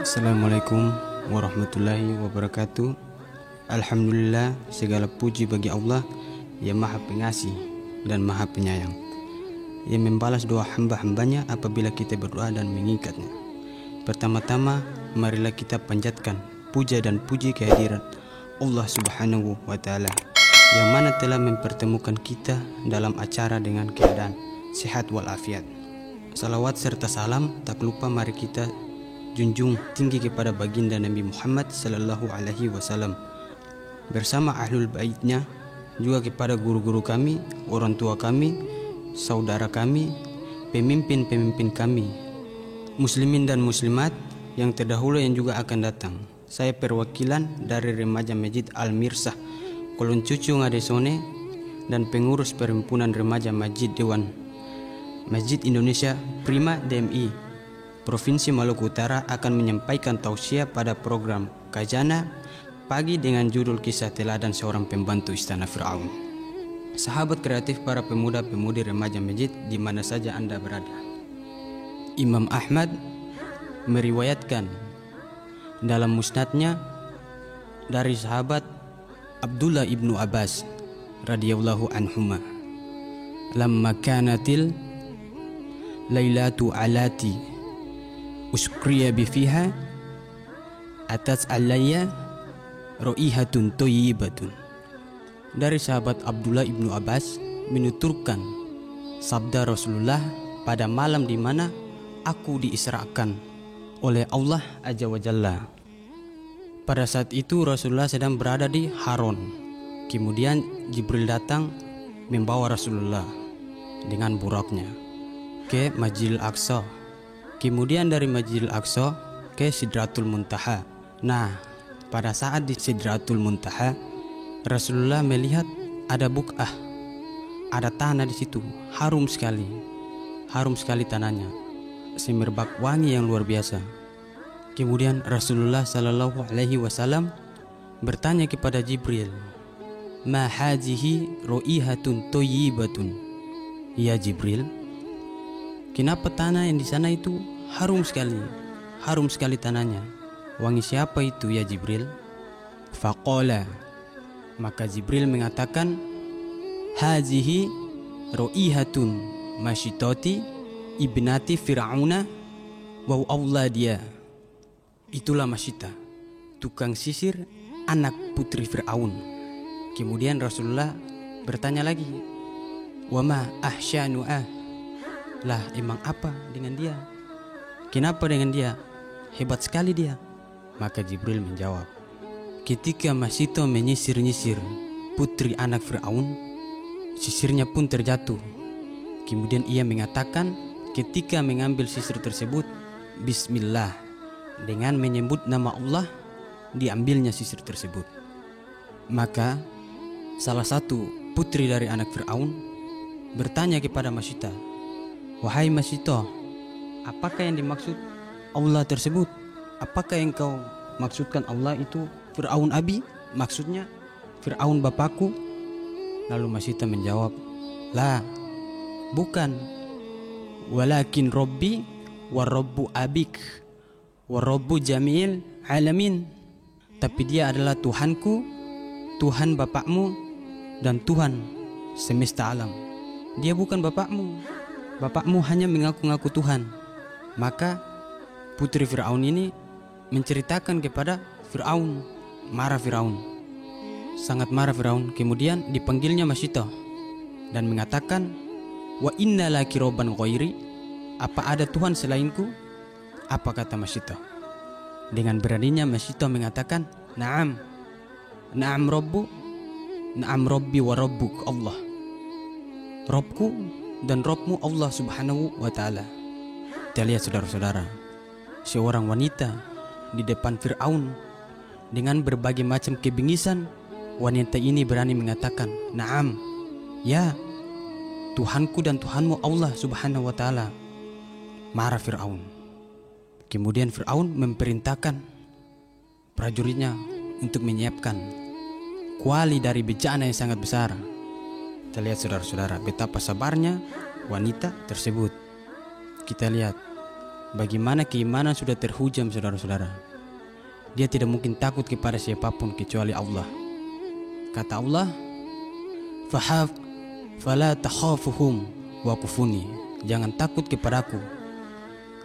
Assalamualaikum warahmatullahi wabarakatuh. Alhamdulillah, segala puji bagi Allah yang Maha Pengasih dan Maha Penyayang, yang membalas doa hamba-hambanya apabila kita berdoa dan mengikatnya. Pertama-tama, marilah kita panjatkan puja dan puji kehadiran Allah Subhanahu wa Ta'ala, yang mana telah mempertemukan kita dalam acara dengan keadaan sehat walafiat. Salawat serta salam tak lupa mari kita junjung tinggi kepada baginda Nabi Muhammad sallallahu alaihi wasallam bersama ahlul baitnya, juga kepada guru-guru kami, orang tua kami, saudara kami, pemimpin-pemimpin kami, muslimin dan muslimat yang terdahulu yang juga akan datang. Saya perwakilan dari Remaja Masjid Al-Mirsah Kolon Cucu Ngadesone dan pengurus Perhimpunan Remaja Masjid Dewan Masjid Indonesia Prima DMI Provinsi Maluku Utara akan menyampaikan tausiah pada program Kajana Pagi dengan judul Kisah Teladan Seorang Pembantu Istana Fir'aun. Sahabat kreatif para pemuda-pemudi remaja masjid di mana saja Anda berada. Imam Ahmad meriwayatkan dalam musnadnya dari sahabat Abdullah ibnu Abbas radhiyallahu anhuma, lamma kanatil lailatu alati uskriya bifiha atas alayya ro'ihatun toyibatun. Dari sahabat Abdullah ibnu Abbas menuturkan sabda Rasulullah pada malam di mana aku diisrakan oleh Allah Azza wa Jalla. Pada saat itu Rasulullah sedang berada di Haron. Kemudian Jibril datang membawa Rasulullah dengan buraknya ke Masjidil Aqsa. Kemudian dari Masjidil Aqsa ke Sidratul Muntaha. Nah, pada saat di Sidratul Muntaha, Rasulullah melihat ada buk'ah, ada tanah di situ, harum sekali tanahnya, semerbak wangi yang luar biasa. Kemudian Rasulullah Sallallahu Alaihi Wasallam bertanya kepada Jibril, ma hazihi ro'ihatun toyibatun. Ya Jibril, kenapa tanah yang di sana itu harum sekali tanahnya? Wangi siapa itu ya Jibril? Faqala, maka Jibril mengatakan, hazihi ro'ihatun masyitoti ibnati fir'auna wa awladiya. Itulah Masyita, tukang sisir anak putri Fir'aun. Kemudian Rasulullah bertanya lagi, wa ma ahsyanu'ah, lah emang apa dengan dia? Kenapa dengan dia? Hebat sekali dia. Maka Jibril menjawab, ketika Masyita menyisir-nyisir putri anak Fir'aun, sisirnya pun terjatuh. Kemudian ia mengatakan ketika mengambil sisir tersebut, Bismillah, dengan menyebut nama Allah diambilnya sisir tersebut. Maka salah satu putri dari anak Fir'aun bertanya kepada Masyita, wahai Masyita, apakah yang dimaksud Allah tersebut? Apakah yang kau maksudkan Allah itu Fir'aun abi? Maksudnya Fir'aun bapakku? Lalu Masyita menjawab, la, bukan. Walakin Rabbi wa Rabbu abik wa Rabbu jamil alamin. Tapi dia adalah Tuhanku, Tuhan bapakmu, dan Tuhan semesta alam. Dia bukan bapakmu. Bapakmu hanya mengaku-ngaku Tuhan. Maka putri Fir'aun ini menceritakan kepada Fir'aun. Marah Fir'aun, sangat marah Fir'aun. Kemudian dipanggilnya Masyita dan mengatakan, wa inna laki robban ghairi, apa ada Tuhan selainku? Apa kata Masyita? Dengan beraninya Masyita mengatakan, na'am, na'am Rabbu, na'am Rabbi wa Rabbuk Allah. Robku dan Robmu Allah Subhanahu wa Ta'ala. Kita lihat saudara-saudara, seorang wanita di depan Fir'aun dengan berbagai macam kebingisan, wanita ini berani mengatakan, na'am, ya, Tuhanku dan Tuhanmu Allah Subhanahu wa Ta'ala. Marah Fir'aun. Kemudian Fir'aun memerintahkan prajuritnya untuk menyiapkan kuali dari bencana yang sangat besar. Kita lihat saudara-saudara betapa sabarnya wanita tersebut. Kita lihat bagaimana keimanan sudah terhujam saudara-saudara. Dia tidak mungkin takut kepada siapapun kecuali Allah. Kata Allah, fala takhafuhum wa kufuni. Jangan takut kepadaku.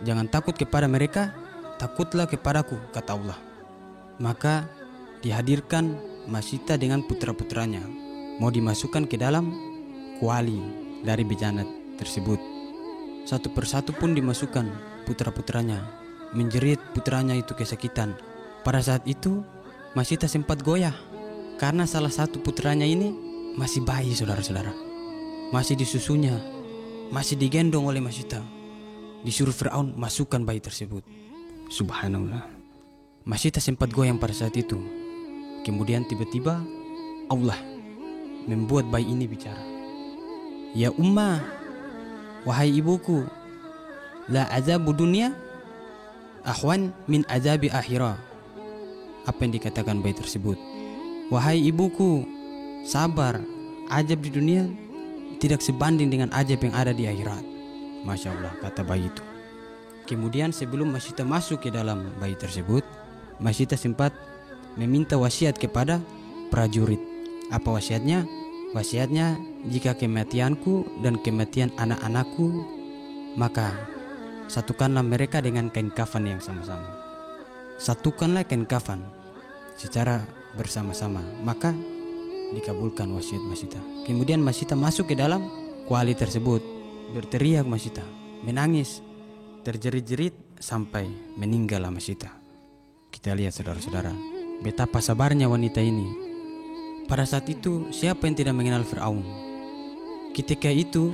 Jangan takut kepada mereka, takutlah kepadaku, kata Allah. Maka dihadirkan Masita dengan putra-putranya, mau dimasukkan ke dalam kuali dari bencana tersebut. Satu persatu pun dimasukkan putra-putranya, menjerit putranya itu kesakitan. Pada saat itu Masita sempat goyah karena salah satu putranya ini masih bayi saudara-saudara, masih disusunya, masih digendong oleh Masita. Disuruh Fir'aun masukkan bayi tersebut. Subhanallah. Masita sempat goyang pada saat itu. Kemudian tiba-tiba Allah membuat bayi ini bicara. Ya ummah, wahai ibuku, la azabu dunia ahwan min azabi akhirah. Apa yang dikatakan bayi tersebut? Wahai ibuku, sabar, azab di dunia tidak sebanding dengan azab yang ada di akhirat. Masya Allah, kata bayi itu. Kemudian sebelum Masita masuk ke dalam bayi tersebut, Masita sempat meminta wasiat kepada prajurit. Apa wasiatnya? Wasiatnya, jika kematianku dan kematian anak-anakku, maka satukanlah mereka dengan kain kafan yang sama-sama. Satukanlah kain kafan secara bersama-sama. Maka dikabulkan wasiat Masita. Kemudian Masita masuk ke dalam kuali tersebut. Berteriak Masita, menangis, terjerit-jerit sampai meninggallah Masita. Kita lihat saudara-saudara, betapa sabarnya wanita ini. Pada saat itu siapa yang tidak mengenal Fir'aun? Ketika itu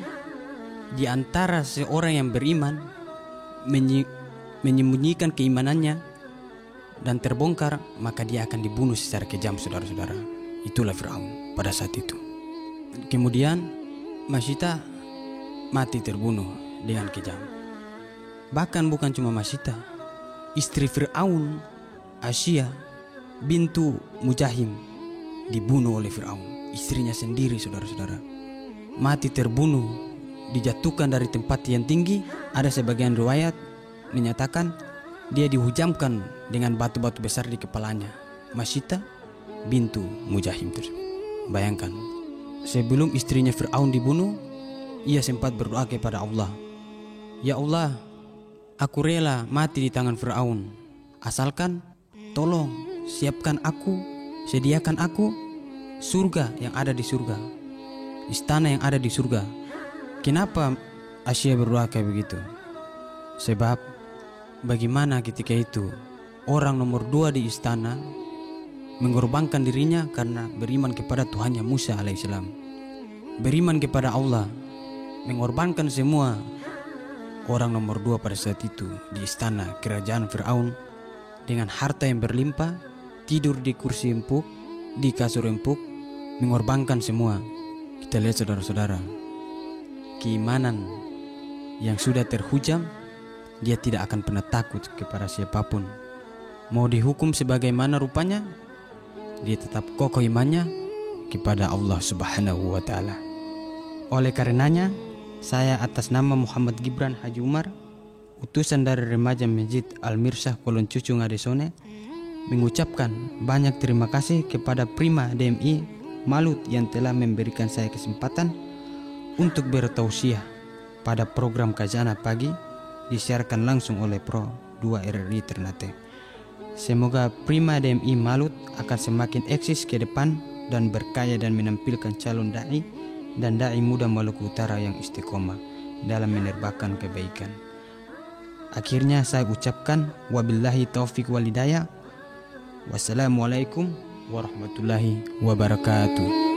di antara seorang yang beriman menyembunyikan keimanannya dan terbongkar, maka dia akan dibunuh secara kejam saudara-saudara. Itulah Fir'aun pada saat itu. Kemudian Masita mati terbunuh dengan kejam. Bahkan bukan cuma Masita, istri Fir'aun, Asya bintu Mujahim, dibunuh oleh Fir'aun. Istrinya sendiri saudara-saudara mati terbunuh, dijatuhkan dari tempat yang tinggi. Ada sebagian riwayat menyatakan dia dihujamkan dengan batu-batu besar di kepalanya. Masita bintu Mujahim tersebut. Bayangkan, sebelum istrinya Fir'aun dibunuh, ia sempat berdoa kepada Allah. Ya Allah, aku rela mati di tangan Fir'aun, asalkan tolong siapkan aku, sediakan aku surga yang ada di surga, istana yang ada di surga. Kenapa Asya berdoa kayak begitu? Sebab bagaimana ketika itu orang nomor 2 di istana mengorbankan dirinya karena beriman kepada Tuhannya Musa alaihissalam, beriman kepada Allah, mengorbankan semua. Orang nomor 2 pada saat itu di istana kerajaan Fir'aun dengan harta yang berlimpah, tidur di kursi empuk, di kasur empuk, mengorbankan semua. Kita lihat saudara-saudara, keimanan yang sudah terhujam, dia tidak akan pernah takut kepada siapapun. Mau dihukum sebagaimana rupanya, dia tetap kokoh imannya kepada Allah Subhanahu wa Ta'ala. Oleh karenanya, saya atas nama Muhammad Gibran Haji Umar, utusan dari remaja Masjid Al-Mirsah Kolon Cucu Ngadesone, mengucapkan banyak terima kasih kepada Prima DMI Malut yang telah memberikan saya kesempatan untuk bertausiah pada program Khazanah Pagi disiarkan langsung oleh Pro 2 RRI Ternate. Semoga Prima DMI Malut akan semakin eksis ke depan dan berkaya dan menampilkan calon da'i dan da'i muda Maluku Utara yang istiqomah dalam menerbangkan kebaikan. Akhirnya saya ucapkan wabillahi taufik wal hidayah. Wassalamualaikum warahmatullahi wabarakatuh.